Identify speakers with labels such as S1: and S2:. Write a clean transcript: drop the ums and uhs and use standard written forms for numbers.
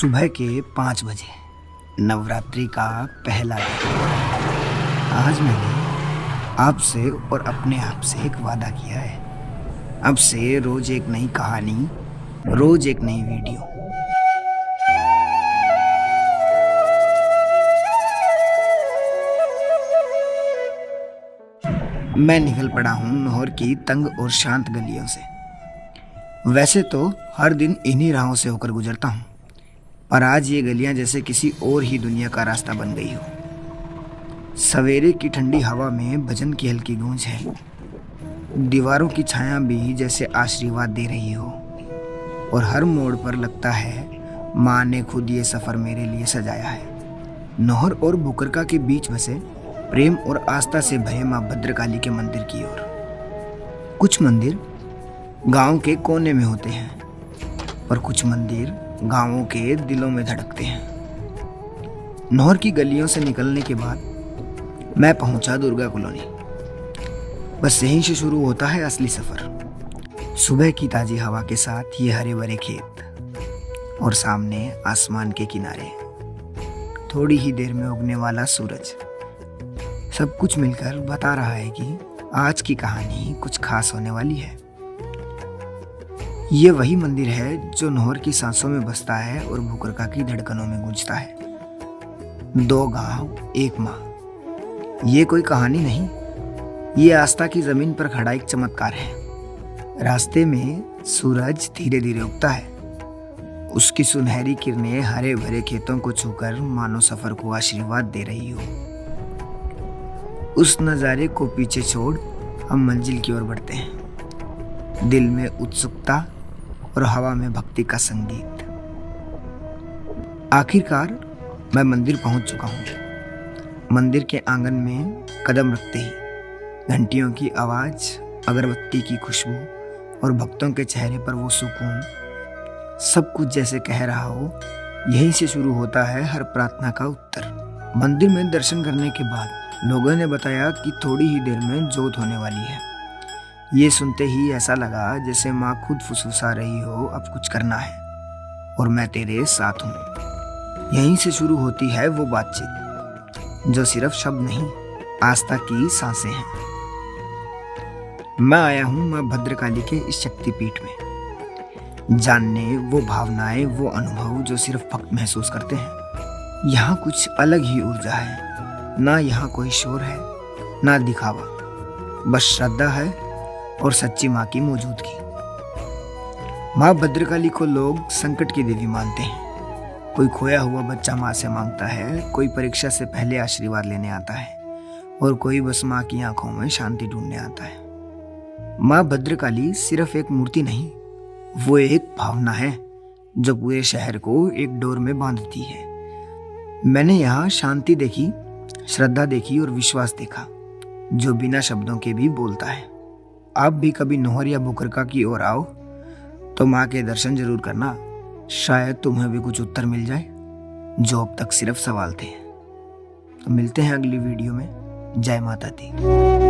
S1: सुबह के 5 बजे नवरात्रि का पहला दिन। आज मैंने आपसे और अपने आप से एक वादा किया है। अब से रोज एक नई कहानी, रोज एक नई वीडियो। मैं निकल पड़ा हूँ नौहर की तंग और शांत गलियों से। वैसे तो हर दिन इन्हीं राहों से होकर गुजरता हूँ, पर आज ये गलियां जैसे किसी और ही दुनिया का रास्ता बन गई हो। सवेरे की ठंडी हवा में भजन की हल्की गूंज है। दीवारों की छाया भी जैसे आशीर्वाद दे रही हो, और हर मोड़ पर लगता है माँ ने खुद ये सफर मेरे लिए सजाया है। नौहर और बुकरका के बीच बसे प्रेम और आस्था से भरे माँ भद्रकाली के मंदिर की ओर। कुछ मंदिर गांव के कोने में होते हैं, और कुछ मंदिर गांवों के दिलों में धड़कते हैं। नौहर की गलियों से निकलने के बाद मैं पहुंचा दुर्गा कॉलोनी। बस यहीं से शुरू होता है असली सफर। सुबह की ताजी हवा के साथ ये हरे भरे खेत, और सामने आसमान के किनारे थोड़ी ही देर में उगने वाला सूरज। सब कुछ मिलकर बता रहा है कि आज की कहानी कुछ खास होने वाली है। ये वही मंदिर है जो नौहर की सांसों में बसता है और बुकरका की धड़कनों में गूंजता है। 2 गांव एक माँ, ये कोई कहानी नहीं, ये आस्था की जमीन पर खड़ा एक चमत्कार है। रास्ते में सूरज धीरे धीरे उगता है। उसकी सुनहरी किरणें हरे भरे खेतों को छूकर मानो सफर को आशीर्वाद दे रही हो। उस नज़ारे को पीछे छोड़ हम मंजिल की ओर बढ़ते हैं, दिल में उत्सुकता और हवा में भक्ति का संगीत। आखिरकार मैं मंदिर पहुंच चुका हूं। मंदिर के आंगन में कदम रखते ही घंटियों की आवाज, अगरबत्ती की खुशबू और भक्तों के चेहरे पर वो सुकून, सब कुछ जैसे कह रहा हो यहीं से शुरू होता है हर प्रार्थना का उत्तर। मंदिर में दर्शन करने के बाद लोगों ने बताया कि थोड़ी ही देर में जोत होने वाली है। ये सुनते ही ऐसा लगा जैसे माँ खुद फुसफुसा रही हो, अब कुछ करना है और मैं तेरे साथ हूँ। यहीं से शुरू होती है वो बातचीत जो सिर्फ शब्द नहीं, आस्था की सांसें हैं। मैं आया हूँ माँ भद्रकाली के इस शक्तिपीठ में, जानने वो भावनाएं, वो अनुभव जो सिर्फ भक्त महसूस करते हैं। यहाँ कुछ अलग ही ऊर्जा है। ना यहाँ कोई शोर है, ना दिखावा, बस श्रद्धा है और सच्ची माँ की मौजूदगी। माँ भद्रकाली को लोग संकट की देवी मानते हैं। कोई खोया हुआ बच्चा माँ से मांगता है, कोई परीक्षा से पहले आशीर्वाद लेने आता है, और कोई बस माँ की आंखों में शांति ढूंढने आता है। माँ भद्रकाली सिर्फ एक मूर्ति नहीं, वो एक भावना है जो पूरे शहर को एक डोर में बांधती है। मैंने यहाँ शांति देखी, श्रद्धा देखी और विश्वास देखा जो बिना शब्दों के भी बोलता है। आप भी कभी नौहर या बुकरका की ओर आओ तो माँ के दर्शन जरूर करना, शायद तुम्हें भी कुछ उत्तर मिल जाए जो अब तक सिर्फ सवाल थे। तो मिलते हैं अगली वीडियो में। जय माता दी।